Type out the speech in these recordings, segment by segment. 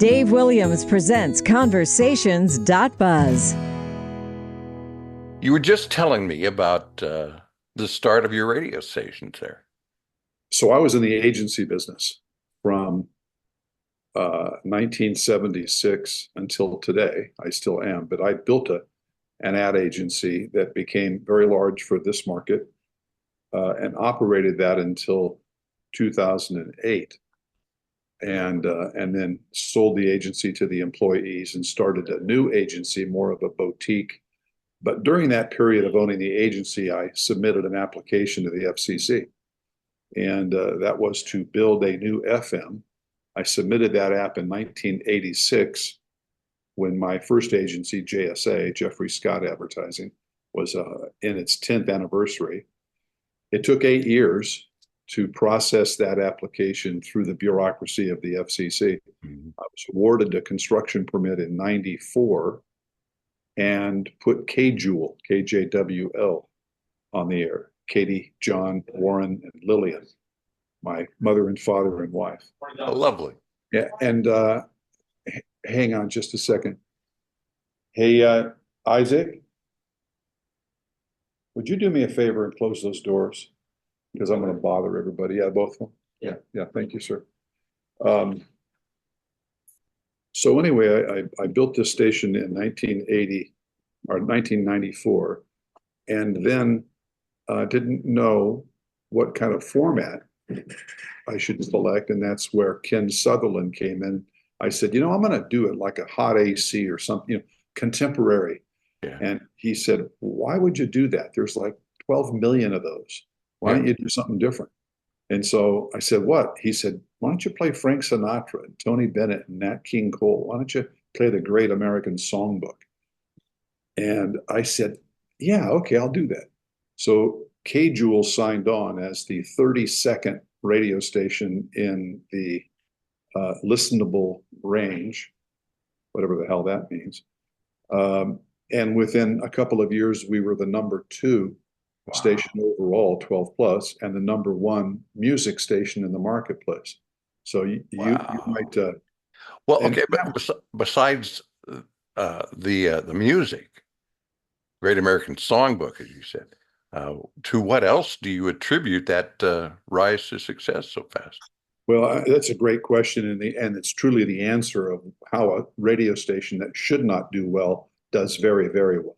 Dave Williams presents Conversations.buzz. You were just telling me about the start of your radio stations there. So I was in the agency business from 1976 until today. I still am, but I built an ad agency that became very large for this market and operated that until 2008. And then sold the agency to the employees and started a new agency, more of a boutique. But during that period of owning the agency, I submitted an application to the FCC, and that was to build a new FM. I submitted that app in 1986 when my first agency, JSA, Jeffrey Scott Advertising, was in its 10th anniversary. It took 8 years to process that application through the bureaucracy of the FCC. Mm-hmm. I was awarded a construction permit in 94 and put KJWL, KJWL, on the air. Katie, John, Warren, and Lillian, my mother and father and wife. Oh, lovely. Yeah, and hang on just a second. Hey, Isaac, would you do me a favor and close those doors? Because I'm going to bother everybody. Yeah, both of them. Yeah. Thank you, sir. So anyway, I built this station in 1980 or 1994, and then didn't know what kind of format I should select, and that's where Ken Sutherland came in. I said, I'm going to do it like a hot AC or something, contemporary. Yeah. And he said, why would you do that? There's like 12 million of those. Why don't you do something different? And so I said, what? He said, why don't you play Frank Sinatra and Tony Bennett and Nat King Cole? Why don't you play the Great American Songbook? And I said, yeah, okay, I'll do that. So KJWL signed on as the 32nd radio station in the listenable range, whatever the hell that means. And within a couple of years, we were the number 2 station overall, 12 plus, and the number 1 music station in the marketplace. So you might. Well, okay, but besides the music, Great American Songbook, as you said, to what else do you attribute that rise to success so fast? Well, that's a great question, and it's truly the answer of how a radio station that should not do well does very, very well.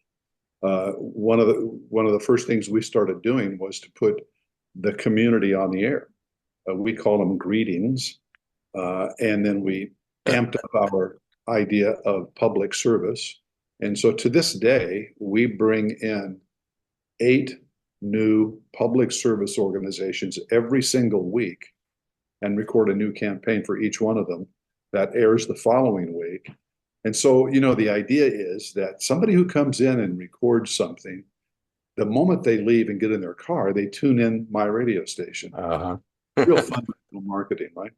One of the first things we started doing was to put the community on the air. We call them greetings, and then we amped up our idea of public service. And so to this day, we bring in 8 new public service organizations every single week and record a new campaign for each one of them that airs the following week. And so, the idea is that somebody who comes in and records something, the moment they leave and get in their car, they tune in my radio station. Uh-huh. Real fundamental marketing, right?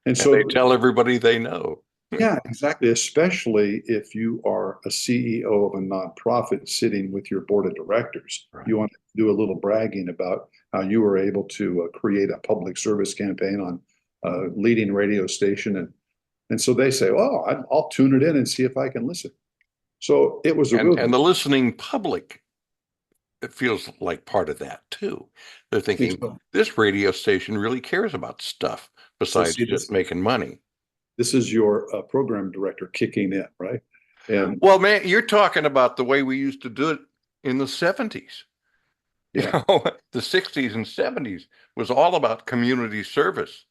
And so they tell everybody they know. Yeah, exactly. Especially if you are a CEO of a nonprofit sitting with your board of directors. Right. You want to do a little bragging about how you were able to create a public service campaign on a leading radio station. And so they say, oh, I'll tune it in and see if I can listen. So it was and the listening public, it feels like part of that too. They're thinking, this radio station really cares about stuff besides just making money. This is your program director kicking in, right? And well, man, you're talking about the way we used to do it in the 70s. Yeah. The 60s and 70s was all about community service.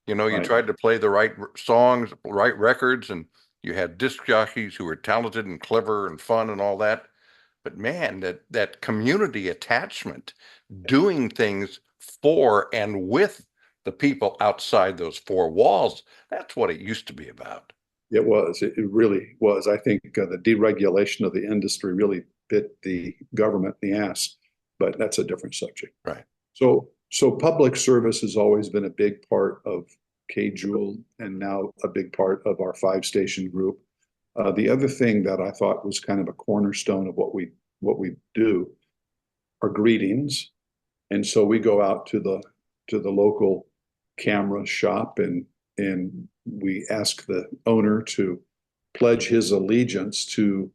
You Right. tried to play the right songs, right records, and you had disc jockeys who were talented and clever and fun and all that. But man, that community attachment, doing things for and with the people outside those 4 walls, that's what it used to be about. It was. It really was. I think the deregulation of the industry really bit the government in the ass, but that's a different subject. Right. So public service has always been a big part of KJWL and now a big part of our 5-station group. The other thing that I thought was kind of a cornerstone of what we do are greetings. And so we go out to the local camera shop and and we ask the owner to pledge his allegiance to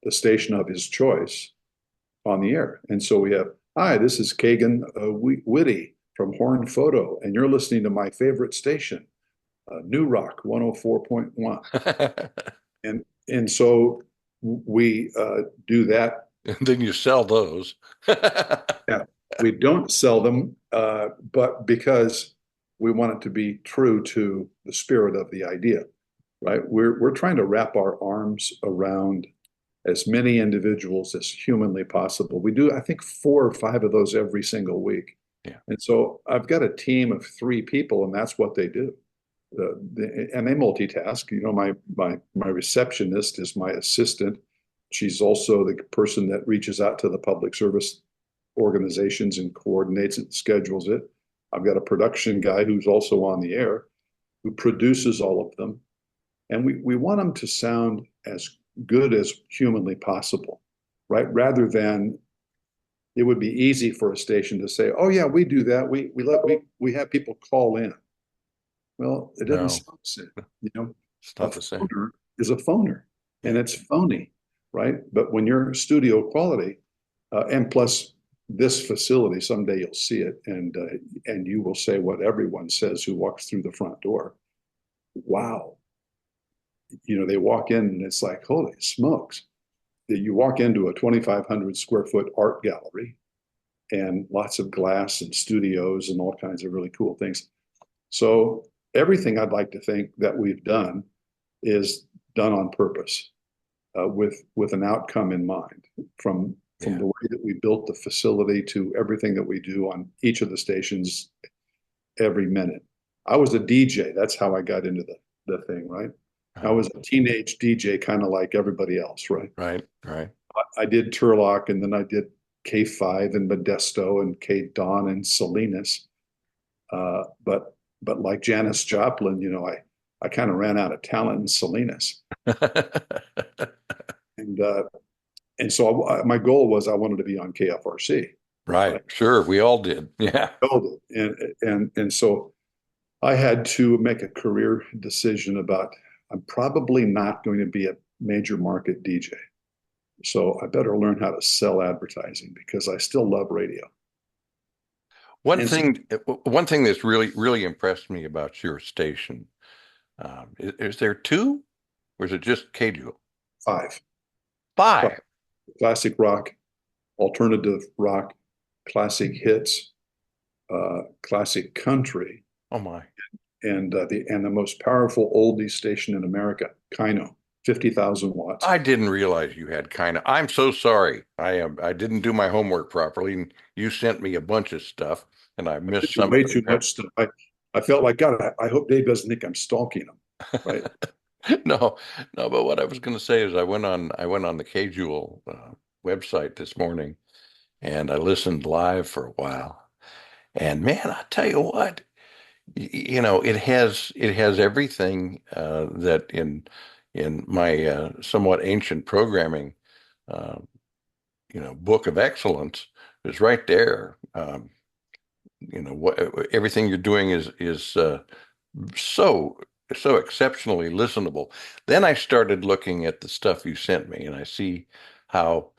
the station of his choice on the air. And so we have, hi, this is Kagan Whitty from Horn Photo, and you're listening to my favorite station, New Rock 104.1. And so we do that. And then you sell those. Yeah, we don't sell them, but because we want it to be true to the spirit of the idea, right? We're trying to wrap our arms around as many individuals as humanly possible. We do, I think, 4 or 5 of those every single week. Yeah. And so I've got a team of 3 people, and that's what they do. And they multitask. You know, my receptionist is my assistant. She's also the person that reaches out to the public service organizations and coordinates it, schedules it. I've got a production guy who's also on the air, who produces all of them. And we want them to sound as good as humanly possible, right? Rather than, it would be easy for a station to say, "Oh yeah, we do that. We have people call in." Well, it doesn't No, sound the same. You know, it's a not the same. phoner is a phoner, and Yeah. it's phony, right? But when you're studio quality, and plus this facility, someday you'll see it, and you will say what everyone says who walks through the front door. Wow, you know, they walk in and it's like, holy smokes. You walk into a 2,500 square foot art gallery and lots of glass and studios and all kinds of really cool things. So everything I'd like to think that we've done is done on purpose, with an outcome in mind, from Yeah. the way that we built the facility to everything that we do on each of the stations every minute. I was a DJ. That's how I got into the thing, right? I Uh, was a teenage DJ, kind of like everybody else, right? right. Right. I did Turlock, and then I did K5 and Modesto and K Dawn and Salinas. But like Janis Joplin, you know, I kind of ran out of talent in Salinas, and so my goal was I wanted to be on KFRC, Right. right? Sure. We all did. Yeah. And so I had to make a career decision about, I'm probably not going to be a major market DJ. So I better learn how to sell advertising because I still love radio. One And so thing, one thing that's really impressed me about your station, is there two, or is it just KJUL? five, Five. classic rock, alternative rock, classic hits, classic country, Oh my. and the most powerful oldie station in America, Kino, 50,000 watts. I didn't realize you had kind of. I'm so sorry. I didn't do my homework properly, and you sent me a bunch of stuff, and I missed some of Way it too apparently. much stuff. I felt like, God, I hope Dave doesn't think I'm stalking him, right? No, no. But what I was going to say is, I went on the KJUL website this morning, and I listened live for a while. And man, I tell you what, it has everything that in my somewhat ancient programming, uh, book of excellence is right there. What everything you're doing is so so exceptionally listenable. Then I started looking at the stuff you sent me, and I see how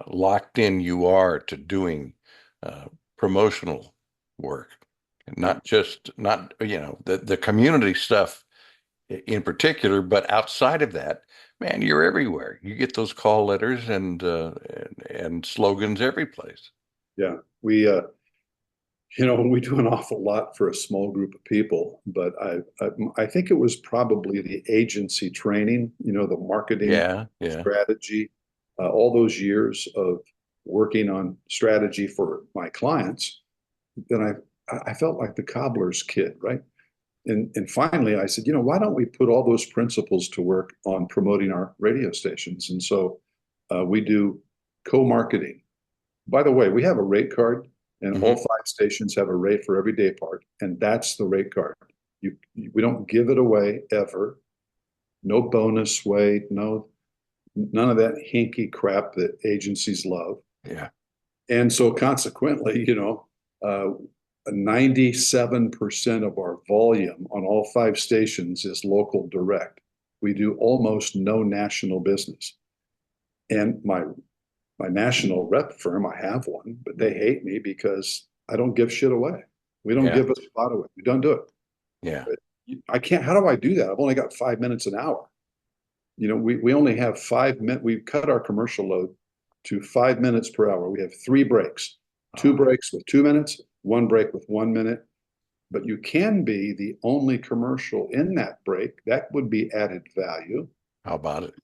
locked in you are to doing uh, promotional work, Yeah, not the community stuff in particular, but outside of that, man, you're everywhere. You get those call letters and slogans every place. yeah. We do an awful lot for a small group of people, but I think it was probably the agency training, the marketing Yeah, yeah. strategy, all those years of working on strategy for my clients. Then I felt like the cobbler's kid, right? And finally, I said, why don't we put all those principles to work on promoting our radio stations? And so we do co-marketing. By the way, we have a rate card, and all Hmm. 5 stations have a rate for every day part, and that's the rate card. We don't give it away ever. No bonus way, none of that hinky crap that agencies love. Yeah. And so consequently, uh, 97% of our volume on all five stations is local direct. We do almost no national business. And my national rep firm, I have one, but they hate me because I don't give shit away. We don't Yeah. give a spot away. We don't do it. Yeah. But I can't. How do I do that? I've only got 5 minutes an hour. We only have 5 minutes. We've cut our commercial load to 5 minutes per hour. We have three breaks, two Oh, breaks with 2 minutes, one break with 1 minute. But you can be the only commercial in that break. That would be added value. how about it?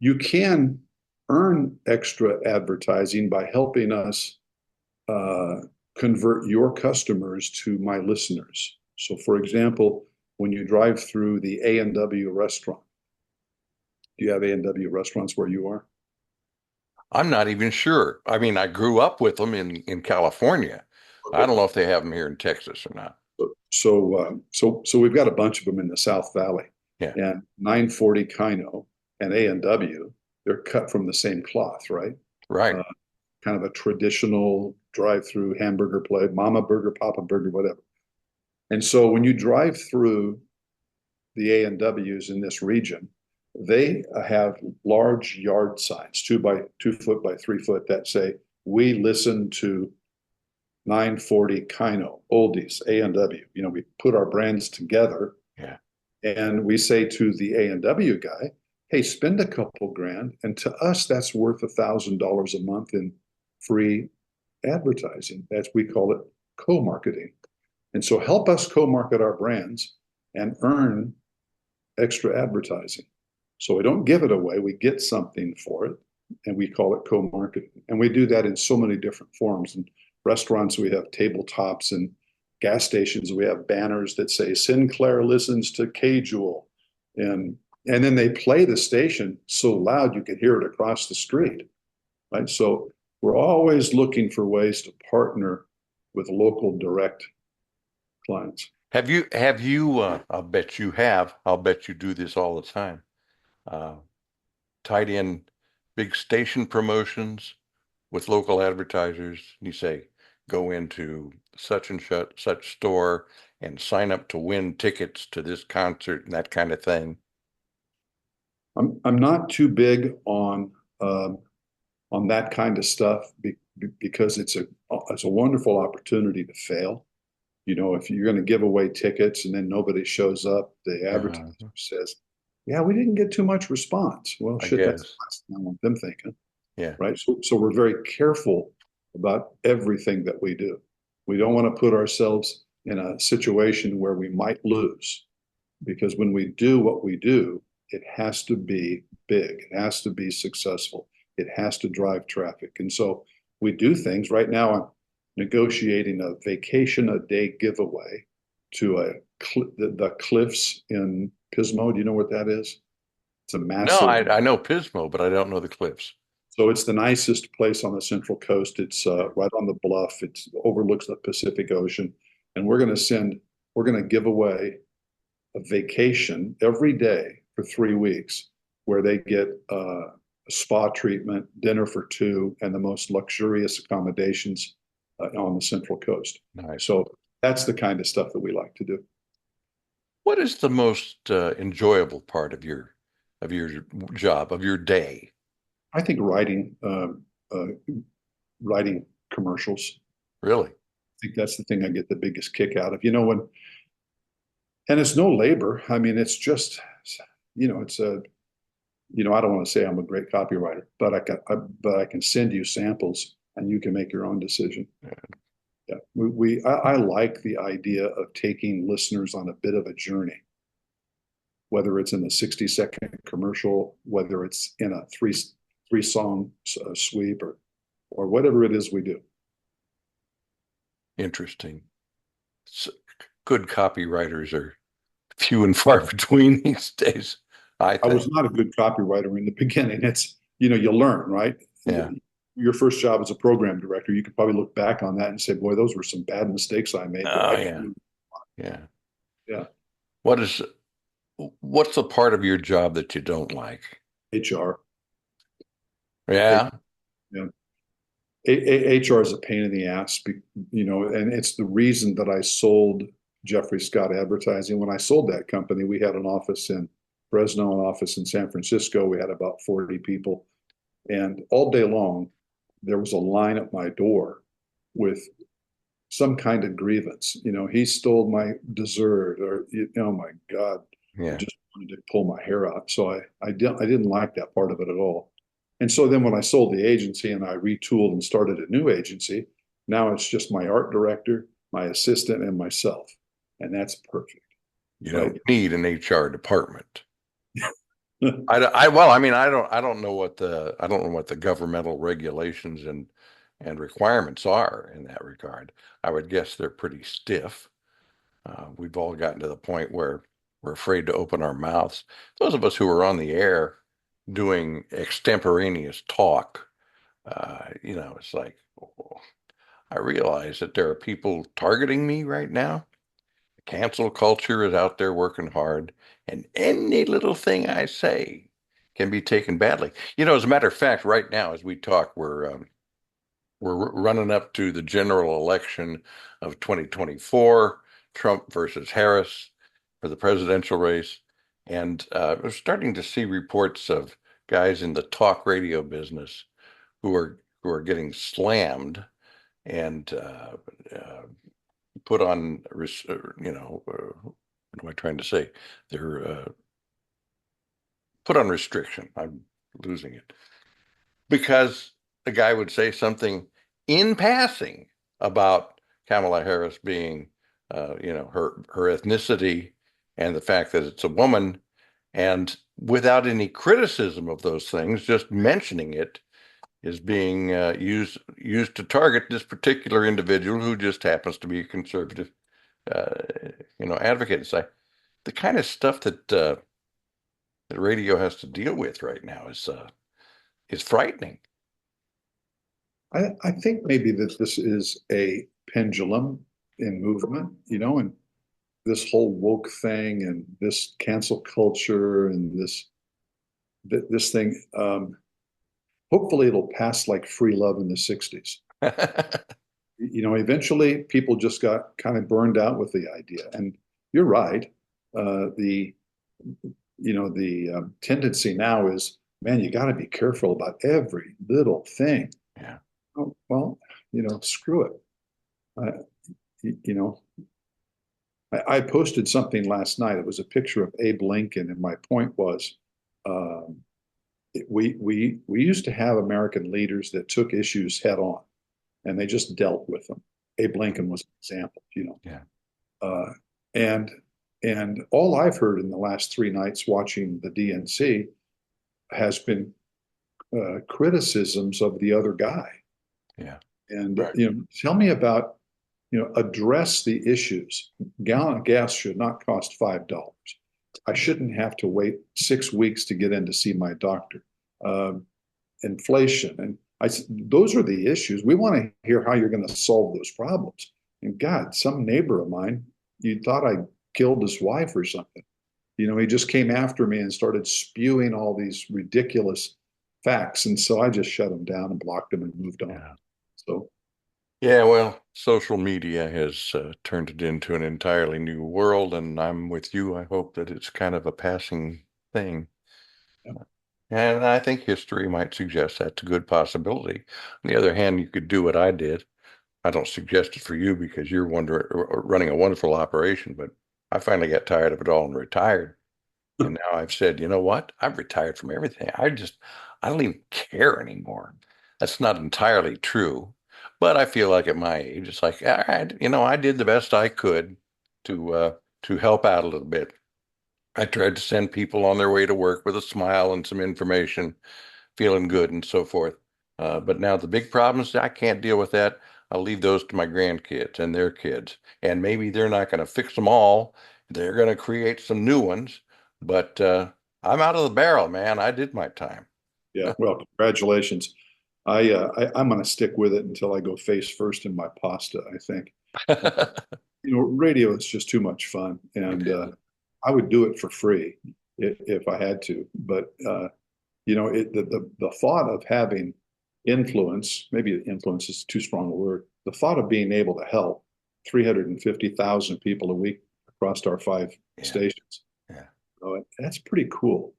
You can earn extra advertising by helping us uh, convert your customers to my listeners. So, for example, when you drive through the A&W restaurant, do you have A&W restaurants where you are? I'm not even sure. I mean, I grew up with them in California. I Okay. don't know if they have them here in Texas or not. So we've got a bunch of them in the South Valley, Yeah. and 940 Kino and A&W, they're cut from the same cloth, right? Right. Uh, Kind of a traditional drive-through hamburger place, Mama Burger, Papa Burger, whatever. And so when you drive through the A&Ws in this region, they have large yard signs, 2 foot by 3 foot, that say, "We listen to 940 Kino, oldies, A&W." We put our brands together Yeah. and we say to the A&W guy, "Hey, spend a couple grand." And to us, that's worth $1,000 a month in free advertising. As we call it, co-marketing. And so help us co-market our brands and earn extra advertising. So we don't give it away, we get something for it, and we call it co-marketing. And we do that in so many different forms. In restaurants, we have tabletops, and gas stations, we have banners that say Sinclair listens to K-Jewel. And then they play the station so loud you can hear it across the street. Right. So we're always looking for ways to partner with local direct clients. I'll bet you have, I'll bet you do this all the time, uh, tied in big station promotions with local advertisers. You say, go into such and such store and sign up to win tickets to this concert and that kind of thing. I'm not too big on that kind of stuff because it's a wonderful opportunity to fail. If you're going to give away tickets and then nobody shows up, the advertiser Uh, says, "Yeah, we didn't get too much response." Well, I shit, that's the guess. last thing I want them thinking, Yeah. right? So we're very careful about everything that we do. We don't want to put ourselves in a situation where we might lose, because when we do what we do, it has to be big, it has to be successful, it has to drive traffic. And so we do things. Right now, I'm negotiating a vacation a day giveaway to the cliffs in Pismo. Do you know what that is? It's a No, massive. I know Pismo, but I don't know the cliffs. So it's the nicest place on the Central Coast. It's right on the bluff. It overlooks the Pacific Ocean, and we're going to give away a vacation every day for 3 weeks, where they get a spa treatment, dinner for two, and the most luxurious accommodations on the Central Coast. Nice. So that's the kind of stuff that we like to do. What is the most enjoyable part of your job, of your day? I think uh, writing commercials. Really? I think that's the thing I get the biggest kick out of. And it's no labor. I mean, it's just, it's a I don't want to say I'm a great copywriter, but but I can send you samples and you can make your own decision. Yeah, I like the idea of taking listeners on a bit of a journey, whether it's in a 60-second commercial, whether it's in a three song sweep, or whatever it is we do. Interesting. S Good copywriters are few and far between these days, I I was think. not a good copywriter in the beginning. It's, you learn, right? Yeah. Your first job as a program director, you could probably look back on that and say, boy, those were some bad mistakes I made, but Oh, I can yeah. do. Yeah. Yeah. What is what's the part of your job that you don't like? HR. Yeah. Yeah. HR is a pain in the ass, and it's the reason that I sold Jeffrey Scott Advertising. When I sold that company, we had an office in Fresno, an office in San Francisco. We had about 40 people. And all day long, there was a line at my door with some kind of grievance. He stole my dessert, or oh my God, I Yeah. just wanted to pull my hair out. So I didn't like that part of it at all. And so then when I sold the agency and I retooled and started a new agency, now it's just my art director, my assistant, and myself, and that's perfect, You right? don't need an HR department. Well, I mean, I don't know what the governmental regulations and requirements are in that regard. I would guess they're pretty stiff. We've all gotten to the point where we're afraid to open our mouths. Those of us who are on the air doing extemporaneous talk, it's like, oh, I realize that there are people targeting me right now. Cancel culture is out there working hard, and any little thing I say can be taken badly. As a matter of fact, right now, as we talk, we're running up to the general election of 2024, Trump versus Harris for the presidential race, and we're starting to see reports of guys in the talk radio business who are getting slammed and put on, what am I trying to say? They're put on restriction. I'm losing it because the guy would say something in passing about Kamala Harris being, her ethnicity and the fact that it's a woman, and without any criticism of those things, just mentioning it is being used to target this particular individual who just happens to be a conservative, uh, advocate. It's like the kind of stuff that radio has to deal with right now is frightening. I think maybe that this is a pendulum in movement, and this whole woke thing and this cancel culture and this thing. Hopefully, it'll pass like free love in the '60s. Eventually, people just got kind of burned out with the idea. And you're right. The tendency now is, man, you got to be careful about every little thing. Yeah. Oh, well, screw it. Uh, you know, I posted something last night. It was a picture of Abe Lincoln, and my point was, um, we used to have American leaders that took issues head on, and they just dealt with them. Abe Lincoln was an example. Yeah. Uh, and and all I've heard in the last 3 nights watching the DNC has been criticisms of the other guy. Yeah. And Right. tell me about address the issues. Gallon of gas should not cost $5. I shouldn't have to wait 6 weeks to get in to see my doctor. Um, Inflation, and those are the issues. We want to hear how you're going to solve those problems. And God, some neighbor of mine, you thought I killed his wife or something. He just came after me and started spewing all these ridiculous facts. And so I just shut him down and blocked him and moved on. Yeah. So Yeah, well, social media has turned it into an entirely new world, and I'm with you. I hope that it's kind of a passing thing. yeah, And I think history might suggest that's a good possibility. On the other hand, you could do what I did. I don't suggest it for you because you're running a wonderful operation, but I finally got tired of it all and retired. And now I've said, you know what? I've retired from everything. I don't even care anymore. That's not entirely true, but I feel like at my age, it's like, all right, I did the best I could to help out a little bit. I tried to send people on their way to work with a smile and some information, feeling good and so forth. But now the big problems, I can't deal with that. I'll leave those to my grandkids and their kids. And maybe they're not going to fix them all. They're going to create some new ones. But I'm out of the barrel, man. I did my time. yeah. Well, congratulations. I'm going to stick with it until I go face first in my pasta. I think radio is just too much fun, It and is. I would do it for free if I had to. But the thought of having influence, maybe influence is too strong a word, the thought of being able to help 350,000 people a week across our five Yeah. stations. Yeah. That's pretty cool.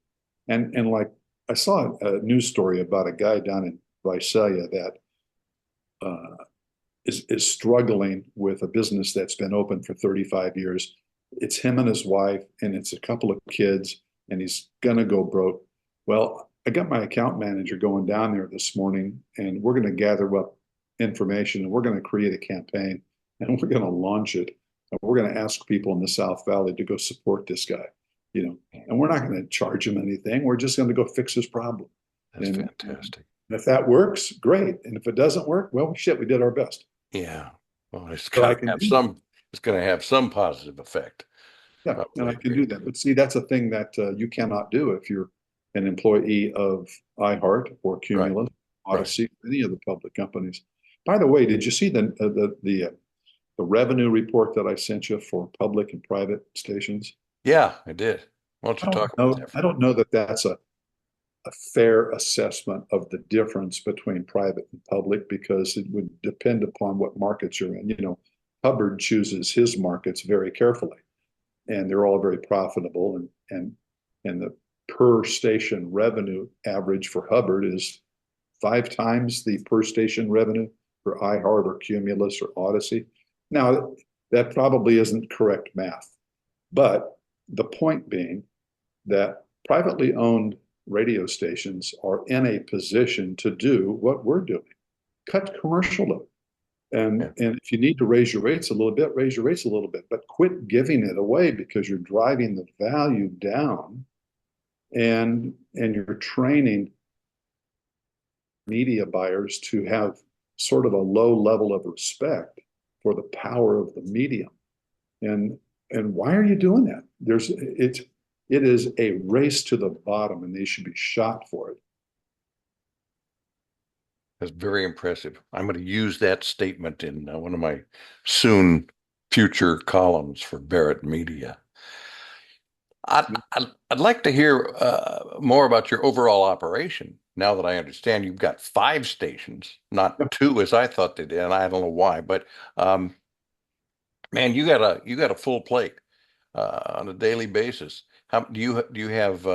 And like I saw a news story about a guy down in Visalia that is struggling with a business that's been open for 35 years. It's him and his wife, and it's a couple of kids, and he's gonna go broke. Well, I got my account manager going down there this morning, and we're gonna gather up information, and we're gonna create a campaign, and we're gonna launch it, and we're gonna ask people in the South Valley to go support this guy, and we're not gonna charge him anything. We're just gonna go fix his problem. That's And fantastic. if that works, great. And if it doesn't work, well, shit, we did our best. Yeah. Well, it's But got I to can have do that. some, it's going to have some positive effect. Yeah, and I Probably can agree do with that. you. But see, that's a thing that you cannot do if you're an employee of iHeart or Right. Cumulus, Right. Odyssey, any of the public companies. By the way, did you see the revenue report that I sent you for public and private stations? Yeah, I did. Why don't I you don't talk about know. that I for a don't minute? know that that's a fair assessment of the difference between private and public because it would depend upon what markets you're in. Hubbard chooses his markets very carefully, and they're all very profitable. And the per station revenue average for Hubbard is 5 times the per station revenue for iHeart or Cumulus or Odyssey. Now, that probably isn't correct math, but the point being that privately owned radio stations are in a position to do what we're doing, cut commercial load. Yeah. And if you need to raise your rates a little bit, raise your rates a little bit, but quit giving it away because you're driving the value down and you're training media buyers to have sort of a low level of respect for the power of the medium. And and why are you doing that? It is a race to the bottom, and they should be shot for it. That's very impressive. I'm going to use that statement in one of my soon future columns for Barrett Media. I'd like to hear more about your overall operation. Now that I understand you've got 5 stations, not two as I thought they did, and I don't know why, but um, man, you got a full plate on a daily basis. How do you have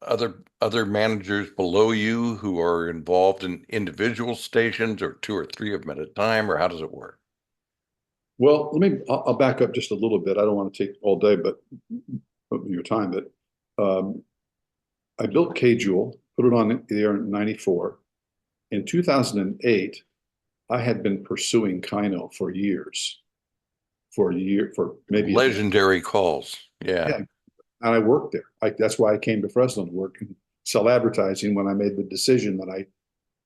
other managers below you who are involved in individual stations, or two or three of them at a time, or how does it work? Well, I'll back up just a little bit. I don't want to take all day, but your time. But I built K-Jewel, put it on the air in '94. In 2008, I had been pursuing Kino for maybe a decade. Legendary calls. Yeah. Yeah, and I worked there. That's why I came to Fresno to work and sell advertising when I made the decision that I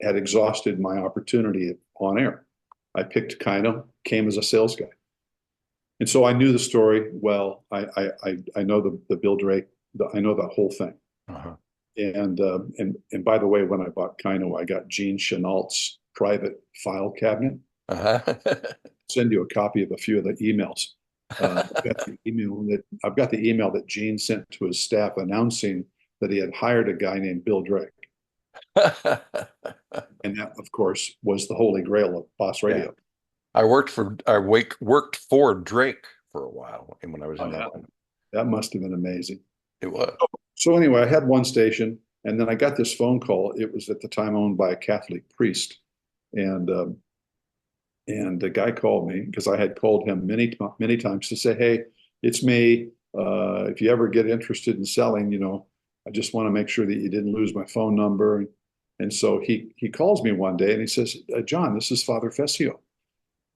had exhausted my opportunity on air. I picked Kino, came as a sales guy. And so I knew the story well. I know the Bill Drake, I know the whole thing. Uh-huh. And by the way, when I bought Kino, I got Gene Chenault's private file cabinet. Uh-huh. Send you a copy of a few of the emails. I've got the email that Gene sent to his staff announcing that he had hired a guy named Bill Drake, and that, of course, was the holy grail of Boss Yeah. Radio. Worked for Drake for a while and when I was Oh in yeah, Atlanta. that must have been amazing. It was. So anyway, I had one station, and then I got this phone call. It was at the time owned by a Catholic priest, and the guy called me because I had called him many times to say, "Hey, it's me. If you ever get interested in selling, I just want to make sure that you didn't lose my phone number." And so he calls me one day and he says, "John, this is Father Fessio."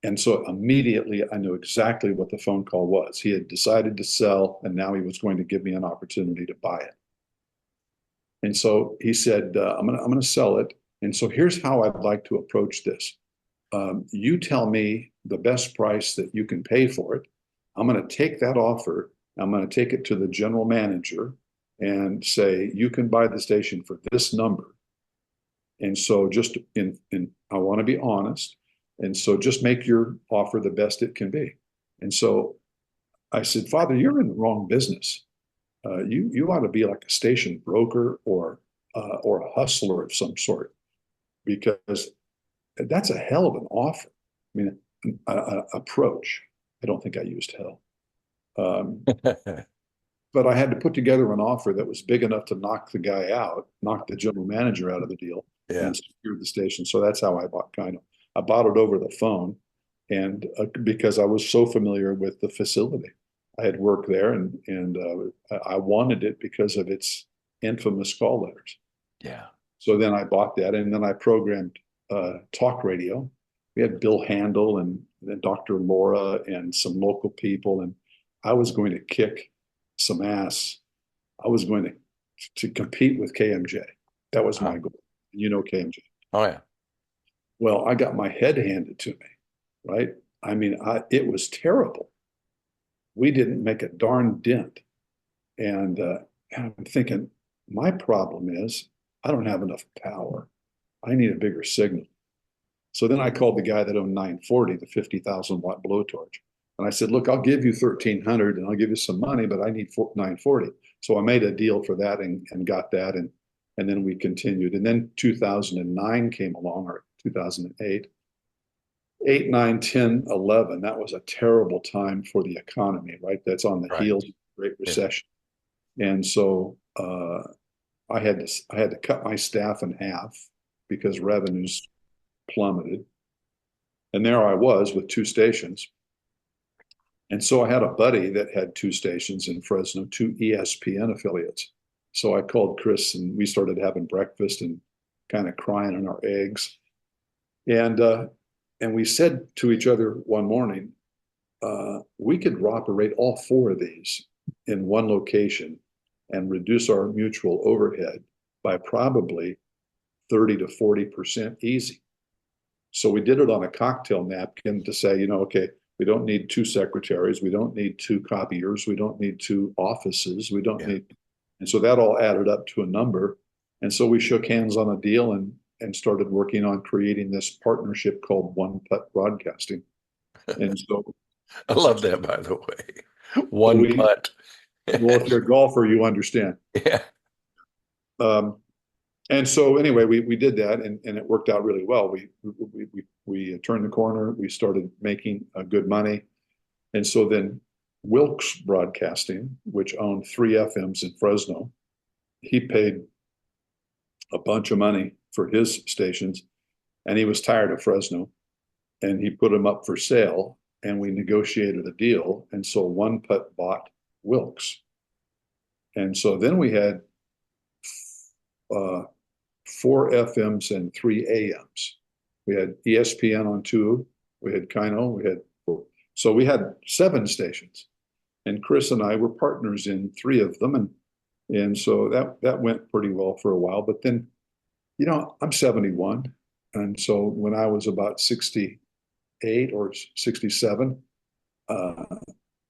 And so immediately I knew exactly what the phone call was. He had decided to sell, and now he was going to give me an opportunity to buy it. And so he said, I'm gonna sell it. And so here's how I'd like to approach this. You tell me the best price that you can pay for it. I'm going to take that offer. I'm going to take it to the general manager and say, you can buy the station for this number. And so I want to be honest. And so just make your offer the best it can be. And so I said, Father, you're in the wrong business. You ought to be like a station broker or a hustler of some sort. because that's a hell of an offer. I mean, approach. I don't think I used hell. Um, but I had to put together an offer that was big enough to knock the guy out, knock the general manager out of the deal, Yeah. and secure the station. So that's how I bought Kino. I bought it over the phone, and because I was so familiar with the facility, I had worked there, and I wanted it because of its infamous call letters. Yeah. So then I bought that, and then I programmed talk radio. We had Bill Handel and Dr. Laura and some local people, and I was going to kick some ass. I was going to compete with KMJ. That was Uh, my goal. You know KMJ. oh yeah. Well, I got my head handed to me, right? I mean, it was terrible. We didn't make a darn dent. And I'm thinking, my problem is I don't have enough power. I need a bigger signal. So then I called the guy that owned 940, the 50,000 watt blowtorch. And I said, look, I'll give you 1,300 and I'll give you some money, but I need 940. So I made a deal for that and got that. And then we continued. And then 2009 came along, or 2008, 8, 9, 10, 11. That was a terrible time for the economy, right? That's on the Right. heels of the Great Yeah. Recession. And so I had to cut my staff in half because revenues plummeted. And there I was with two stations. And so I had a buddy that had two stations in Fresno, two ESPN affiliates. So I called Chris and we started having breakfast and kind of crying on our eggs. And we said to each other one morning, we could operate all four of these in one location and reduce our mutual overhead by probably 30 to 40% easy. So we did it on a cocktail napkin to say, okay, we don't need two secretaries, we don't need two copiers, we don't need two offices, we don't Yeah. need, and so that all added up to a number. And so we shook hands on a deal and started working on creating this partnership called One Putt Broadcasting. And so, I love that, by the way. so One we, putt. well, if you're a golfer, you understand. Yeah. Um, and so anyway, we did that and it worked out really well. We turned the corner. We started making good money. And so then Wilkes Broadcasting, which owned three FMs in Fresno, he paid a bunch of money for his stations and he was tired of Fresno and he put them up for sale and we negotiated a deal. And so One Putt bought Wilkes. And so then we had uh, four FMs and three AMs. We had ESPN on two. We had Kino. We had so we had seven stations, and Chris and I were partners in three of them, and so that went pretty well for a while. But then, I'm 71, and so when I was about 68 or 67, uh,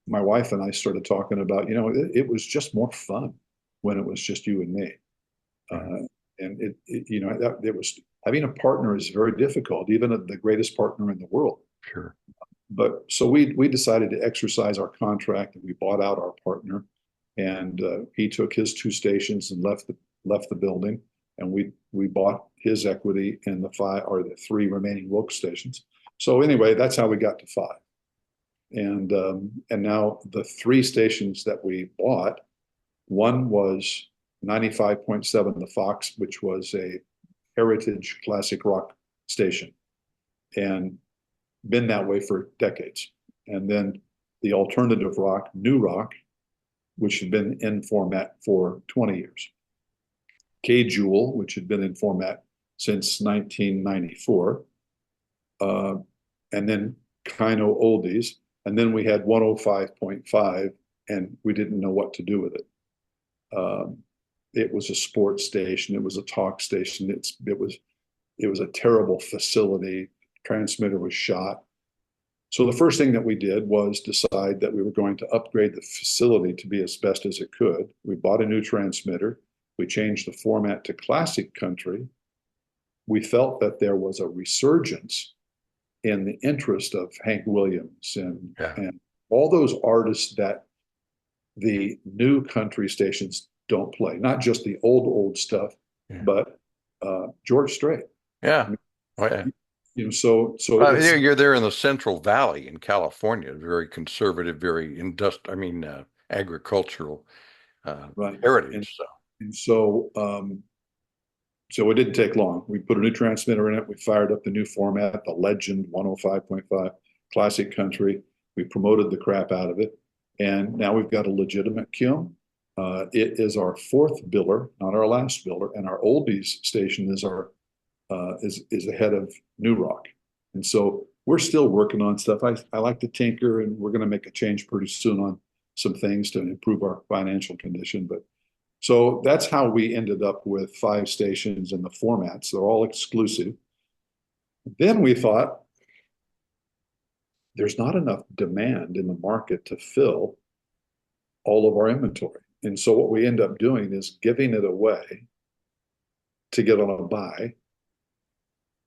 my wife and I started talking about, it was just more fun when it was just you and me. And it was having a partner is very difficult, even the greatest partner in the world. Sure. But so we decided to exercise our contract and we bought out our partner, and he took his two stations and left the building, and we bought his equity in the three remaining Wilkes stations. So anyway, that's how we got to five, and now the three stations that we bought, one was 95.7 The Fox, which was a heritage classic rock station and been that way for decades. And then the alternative rock, New Rock, which had been in format for 20 years. K Jewel, which had been in format since 1994. And then Kino Oldies. And then we had 105.5, and we didn't know what to do with it. It was a sports station. It was a talk station. It was a terrible facility. Transmitter was shot. So the first thing that we did was decide that we were going to upgrade the facility to be as best as it could. We bought a new transmitter. We changed the format to classic country. We felt that there was a resurgence in the interest of Hank Williams and all those artists that the new country stations don't play. Not just the old stuff, but George Strait. Yeah. Oh, yeah. So it's You're there in the Central Valley in California, very conservative, very agricultural right. And heritage. So, and so so it didn't take long. We put a new transmitter in it. We fired up the new format, the Legend 105.5 Classic Country. We promoted the crap out of it. And now we've got a legitimate QM. It is our fourth biller, not our last biller. And our oldies station is our is ahead of New Rock. And so we're still working on stuff. I like to tinker, and we're going to make a change pretty soon on some things to improve our financial condition. But so that's how we ended up with five stations in the formats. They're all exclusive. Then we thought there's not enough demand in the market to fill all of our inventory. And so what we end up doing is giving it away to get on a buy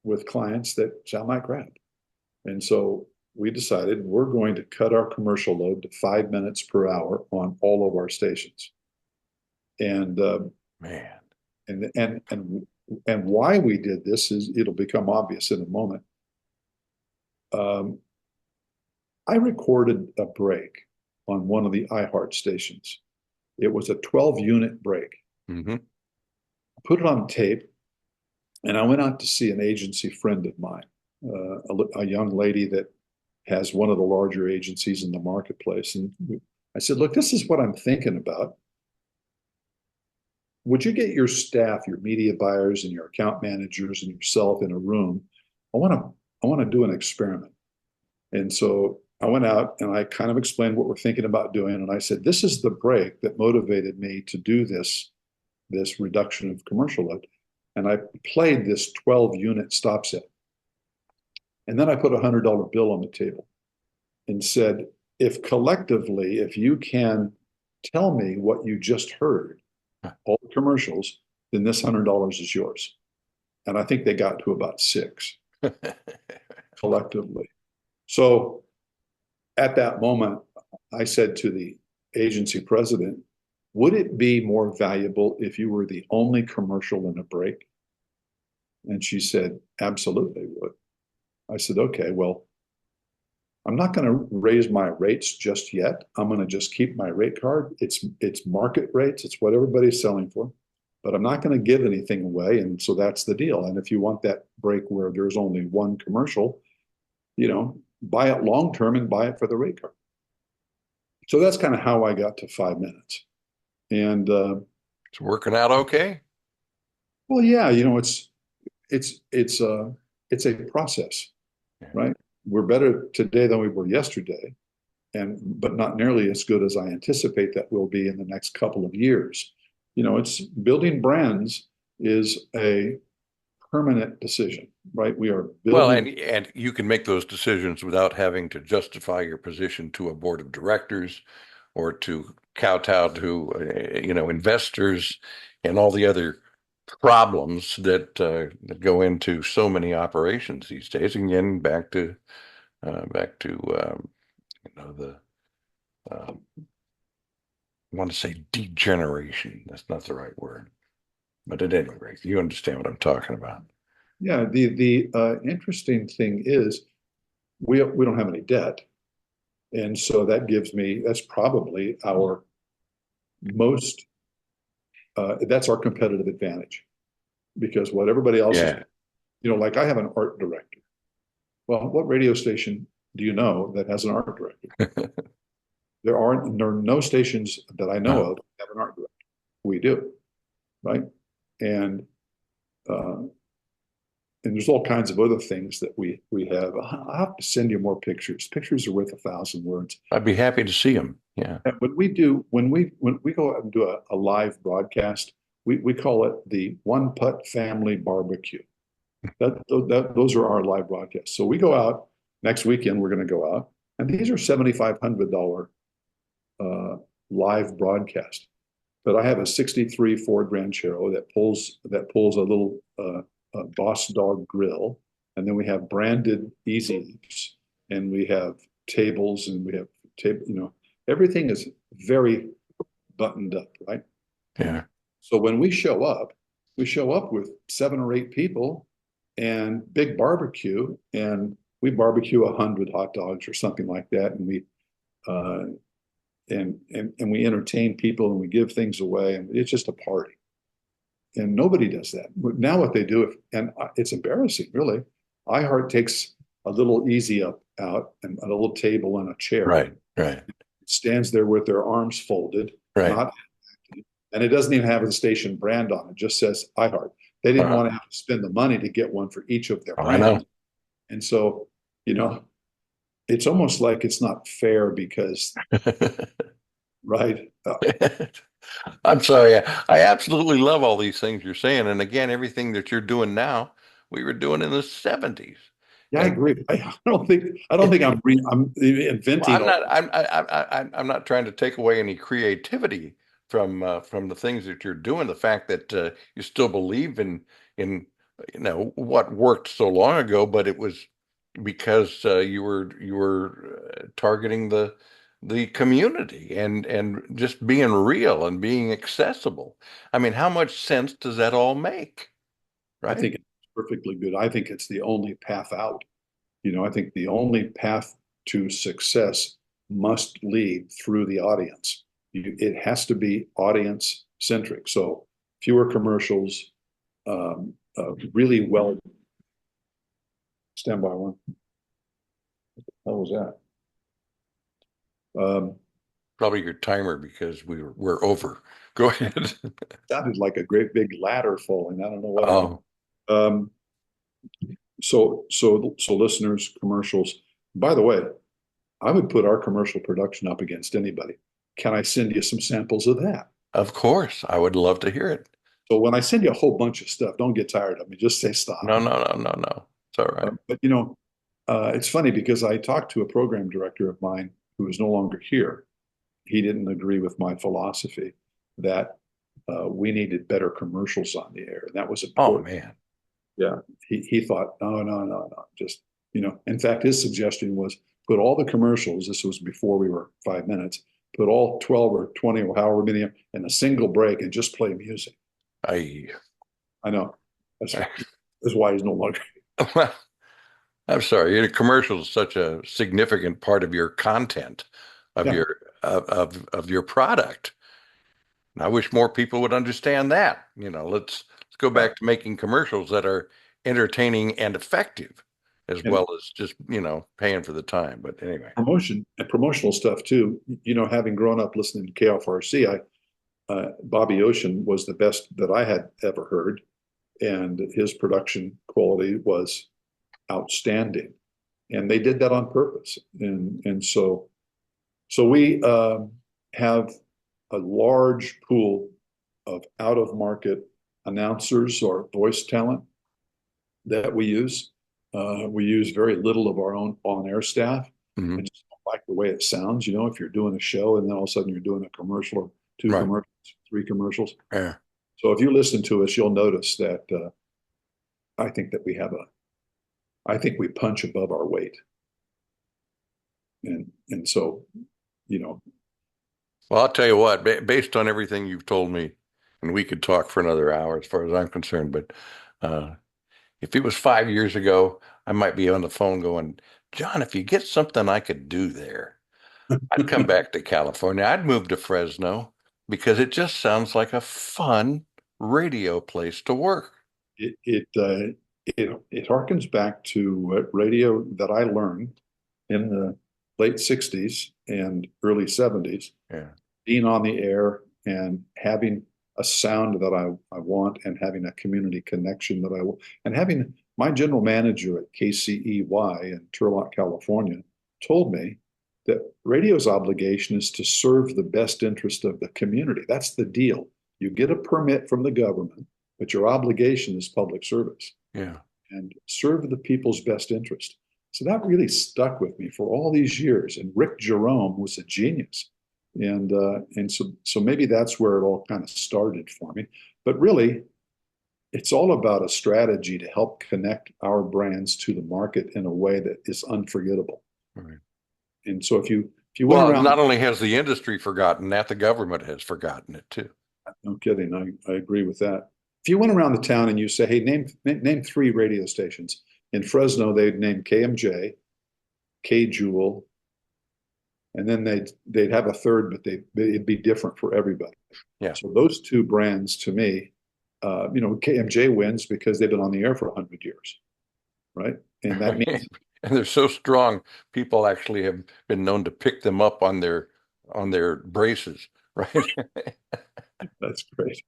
with clients that sound like crap. And so we decided we're going to cut our commercial load to 5 minutes per hour on all of our stations. And man. and and and and why we did this is it'll become obvious in a moment. Um, I recorded a break on one of the iHeart stations. It was a 12 unit break. Hmm. I put it on tape, and I went out to see an agency friend of mine, a young lady that has one of the larger agencies in the marketplace. And I said, look, this is what I'm thinking about. Would you get your staff, your media buyers and your account managers and yourself in a room? I want to do an experiment. And so I went out and I kind of explained what we're thinking about doing. And I said, this is the break that motivated me to do this reduction of commercial load. And I played this 12 unit stop set. And then I put $100 bill on the table and said, if collectively, if you can tell me what you just heard, all the commercials, then this $100 is yours. And I think they got to about six collectively. So at that moment, I said to the agency president, would it be more valuable if you were the only commercial in a break? And she said, absolutely would. I said, okay, well, I'm not going to raise my rates just yet. I'm going to just keep my rate card. It's market rates. It's what everybody's selling for, but I'm not going to give anything away. And so that's the deal. And if you want that break where there's only one commercial, buy it long term and buy it for the rate card. So that's kind of how I got to 5 minutes. And It's working out okay. well, yeah, it's it's a process, Yeah. right? We're better today than we were yesterday, and but not nearly as good as I anticipate that will be in the next couple of years. It's building brands is a permanent decision, right? We are Well, building. and you can make those decisions without having to justify your position to a board of directors or to kowtow to investors and all the other problems that go into so many operations these days. Again, back to the I want to say degeneration. That's not the right word, but at any rate, you understand what I'm talking about. Yeah, the interesting thing is we don't have any debt, and so that's probably our most that's our competitive advantage because what everybody else is, Yeah. like I have an art director. Well, what radio station do you know that has an art director? There are no stations that I know No. of that have an art director. We do, right? And uh, and there's all kinds of other things that we have. I'll have to send you more pictures. Pictures are worth 1,000 words. I'd be happy to see them. Yeah. And when we go out and do a live broadcast, we call it the One Putt Family Barbecue. Those are our live broadcasts. So we go out next weekend. We're going to go out, and these are $7,500 uh, live broadcast. But I have a '63 Ford Ranchero that pulls a little Boss Dog grill, and then we have branded easy and we have tables, and we have table. Everything is very buttoned up, right? Yeah. So when we show up with 7 or 8 people, and big barbecue, and we barbecue 100 hot dogs or something like that, and we uh, and we entertain people and we give things away, and it's just a party. And nobody does that now. What they do, and it's embarrassing, really. iHeart takes a little easy up out and a little table and a chair, Right, right, stands there with their arms folded, right. not, and it doesn't even have the station brand on it. It just says iHeart. They didn't Uh, want to have to spend the money to get one for each of their I know. brands. And so, you know, it's almost like it's not fair because, right? I'm sorry. I absolutely love all these things you're saying. And again, everything that you're doing now, we were doing in the 70s. Yeah, I And agree. I don't think I'm well, inventing I'm all. not I'm not trying to take away any creativity from the things that you're doing. The fact that you still believe in what worked so long ago, but it was because you were targeting the community and just being real and being accessible. I mean, how much sense does that all make, I right? think it's perfectly good. I think it's the only path out. I think the only path to success must lead through the audience. It has to be audience centric. So fewer commercials, really well. Stand by one. How was that? Probably your timer because we're over. Go ahead. Sounded like a great big ladder falling. I don't know what happened. Oh, Um, so listeners, commercials. By the way, I would put our commercial production up against anybody. Can I send you some samples of that? of course. I would love to hear it. So when I send you a whole bunch of stuff, don't get tired of me. Just say stop. No, no, no, no, no. It's all right. But it's funny because I talked to a program director of mine who is no longer here. He didn't agree with my philosophy that we needed better commercials on the air. And that was Oh important. man. Yeah. He thought, no, no, no, no. Just, in fact, his suggestion was put all the commercials, this was before we were 5 minutes, put all 12 or 20 or however many in a single break and just play music. I I know. That's why he's no longer. well, I'm sorry. Commercial is such a significant part of your content, of Yeah. of your product. And I wish more people would understand that. Let's go Yeah. back to making commercials that are entertaining and effective, as And well as just, paying for the time. But anyway. promotion and promotional stuff too. Having grown up listening to KFRC, Bobby Ocean was the best that I had ever heard, and his production quality was outstanding. And they did that on purpose. And so we have a large pool of out of market announcers or voice talent that we use. We use very little of our own on air staff. I Mhm. just don't like the way it sounds. If you're doing a show and then all of a sudden you're doing a commercial or two Right. commercials, three commercials. Yeah. So if you listen to us, you'll notice that I think that I think we punch above our weight. And so, you know, Well, I'll tell you what, based on everything you've told me, and we could talk for another hour as far as I'm concerned, but uh, if it was 5 years ago, I might be on the phone going, John, if you get something I could do there, I'd come back to California. I'd move to Fresno because it just sounds like a fun radio place to work. it harkens back to radio that I learned in the late 60s and early 70s, Yeah. being on the air and having a sound that I want and having a community connection that I want. And having my general manager at KCEY in Turlock, California, told me that radio's obligation is to serve the best interest of the community. That's the deal. You get a permit from the government, but your obligation is public service Yeah. and serve the people's best interest. So that really stuck with me for all these years. And Rick Jerome was a genius. And so maybe that's where it all kind of started for me. But really, it's all about a strategy to help connect our brands to the market in a way that is unforgettable. Right. And so if you went Well, around, not only has the industry forgotten that, the government has forgotten it too. no kidding, I agree with that. if you went around the town and you say, hey, name three radio stations. In Fresno, they'd name KMJ, K Jewel, and then they'd have a third, but it'd be different for everybody. Yeah. So those two brands to me, KMJ wins because they've been on the air for 100 years, right? And that means And they're so strong, people actually have been known to pick them up on their braces, right? that's great.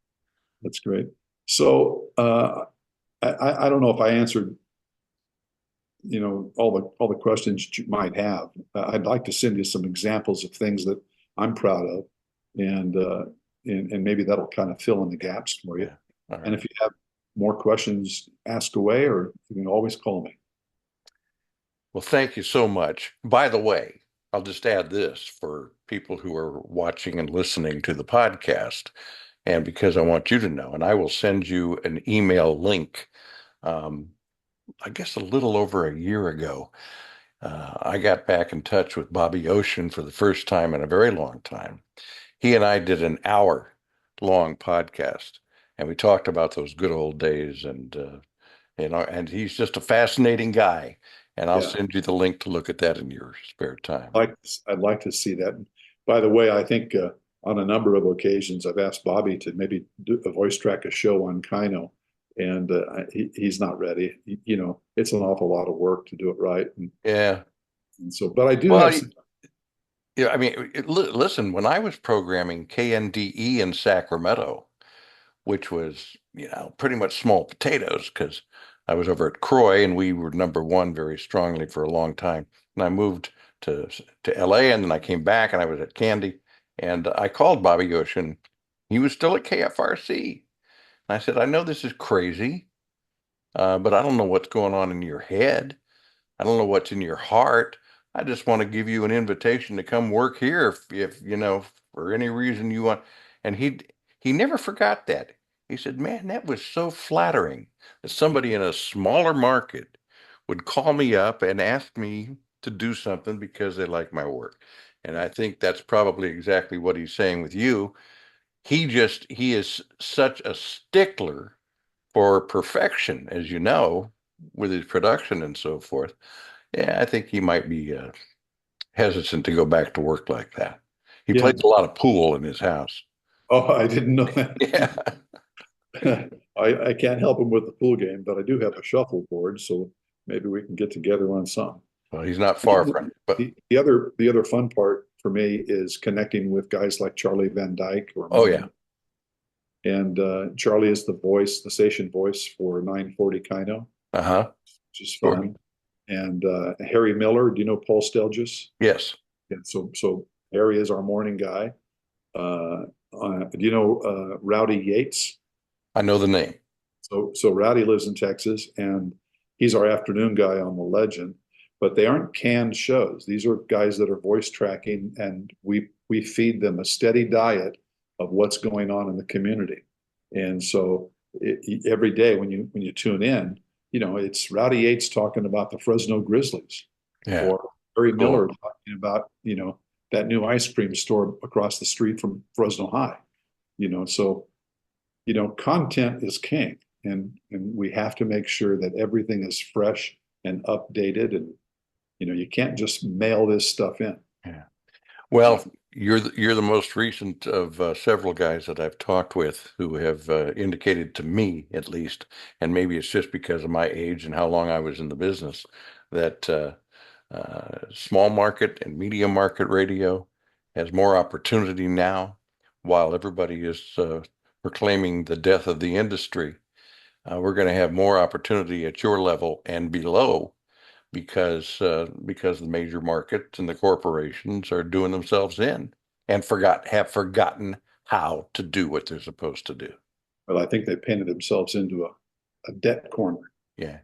That's great. So I don't know if I answered, all the questions you might have. I'd like to send you some examples of things that I'm proud of, and and maybe that'll kind of fill in the gaps for you. Yeah. All And right. if you have more questions, ask away, or you can always call me. Well, thank you so much. By the way, I'll just add this for people who are watching and listening to the podcast, and because I want you to know, and I will send you an email link. Um, I guess a little over a year ago, I got back in touch with Bobby Ocean for the first time in a very long time. He and I did an hour long podcast, and we talked about those good old days, and and he's just a fascinating guy. And I'll Yeah, send you the link to look at that in your spare time. I'd like to see that. By the way, I think on a number of occasions I've asked Bobby to maybe voice track a show on Kino, and he's not ready. It's an awful lot of work to do it right, Yeah. and so. But I do Well, have some. yeah, I mean, listen, when I was programming KNDE in Sacramento, which was, pretty much small potatoes because I was over at Croy and we were number one very strongly for a long time. And I moved to LA and then I came back and I was at Candy and I called Bobby Ocean. He was still at KFRC. And I said, I know this is crazy, but I don't know what's going on in your head. I don't know what's in your heart. I just want to give you an invitation to come work here if for any reason you want. And he never forgot that. He said, "Man, that was so flattering that somebody in a smaller market would call me up and ask me to do something because they like my work." And I think that's probably exactly what he's saying with you. He is such a stickler for perfection, as you know, with his production and so forth. Yeah, I think he might be hesitant to go back to work like that. He Yeah. plays a lot of pool in his house. Oh, I didn't know that. Yeah. I can't help him with the pool game, but I do have a shuffleboard, so maybe we can get together on some. Well, he's not far from it, but The other fun part for me is connecting with guys like Charlie Van Dyke or oh yeah. Martin. And Charlie is the station voice for 940 Kino, Uh-huh. which is Sure. fun. And Harry Miller, do you know Paul Stelgis? Yes. And so Harry is our morning guy. Do you know Rowdy Yates? I know the name. So Rowdy lives in Texas, and he's our afternoon guy on the Legend. But they aren't canned shows. These are guys that are voice tracking, and we feed them a steady diet of what's going on in the community. And so every day when you tune in, it's Rowdy Yates talking about the Fresno Grizzlies, Yeah. or Harry Cool. Miller talking about that new ice cream store across the street from Fresno High. So content is king, and we have to make sure that everything is fresh and updated, and you can't just mail this stuff in. Yeah. Well, you're the most recent of several guys that I've talked with who have indicated to me, at least, and maybe it's just because of my age and how long I was in the business, that small market and medium market radio has more opportunity now, while everybody is proclaiming the death of the industry. We're going to have more opportunity at your level and below because the major markets and the corporations are doing themselves in and have forgotten how to do what they're supposed to do. But I think they painted themselves into a debt corner. Yeah.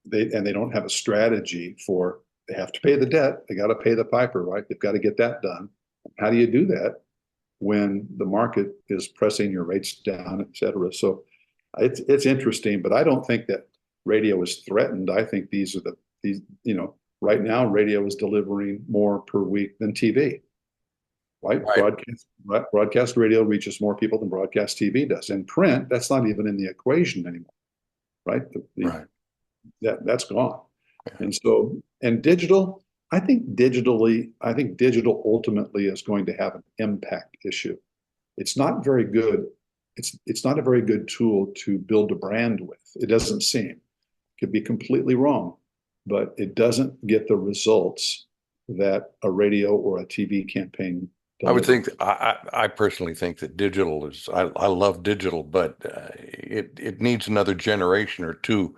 They don't have a strategy for, they have to pay the debt. They got to pay the piper, right? They've got to get that done. How do you do that when the market is pressing your rates down, et cetera? So it's interesting, but I don't think that radio is threatened. I think these right now radio is delivering more per week than TV. right? Right. Broadcast radio reaches more people than broadcast TV does. And print, that's not even in the equation anymore, right? Right. That's gone. Yeah. And so, and digital, I think digital ultimately is going to have an impact issue. It's not very good. It's not a very good tool to build a brand with. It doesn't seem. Could be completely wrong, but it doesn't get the results that a radio or a TV campaign I would delivers. think I personally think that digital is I love digital, but it needs another generation or two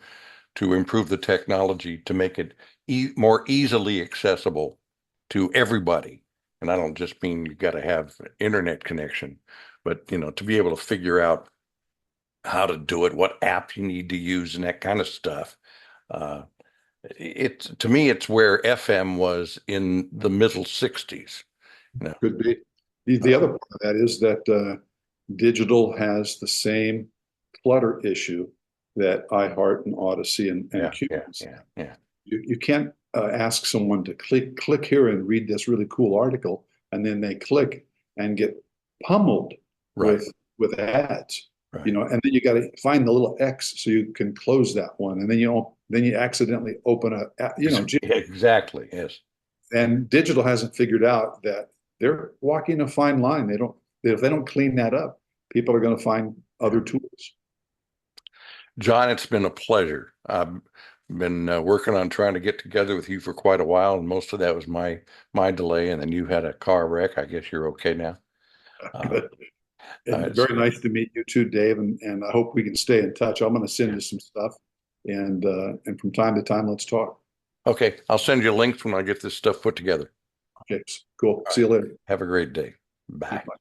to improve the technology to make it more easily accessible to everybody. And I don't just mean you got to have internet connection, but to be able to figure out how to do it, what app you need to use, and that kind of stuff. Uh, to me, it's where FM was in the middle '60s. You know, Could be. The uh, other part of that is that digital has the same clutter issue that iHeart and Odyssey and yeah, Q. yeah, yeah, yeah. You can't ask someone to click here and read this really cool article, and then they click and get pummeled Right, with ads, right. and then you got to find the little X so you can close that one, and then you accidentally open Exactly. Yes. and digital hasn't figured out that they're walking a fine line. If they don't clean that up, people are going to find Yeah. other tools. John, it's been a pleasure. I've been working on trying to get together with you for quite a while, and most of that was my delay. And then you had a car wreck. I guess you're okay now. Uh, Good. And it's very nice to meet you too, Dave. And I hope we can stay in touch. I'm going to send yeah. you some stuff, and from time to time, let's talk. Okay. I'll send you links when I get this stuff put together. Okay, cool. All See right. you later. Have a great day. Bye. Bye.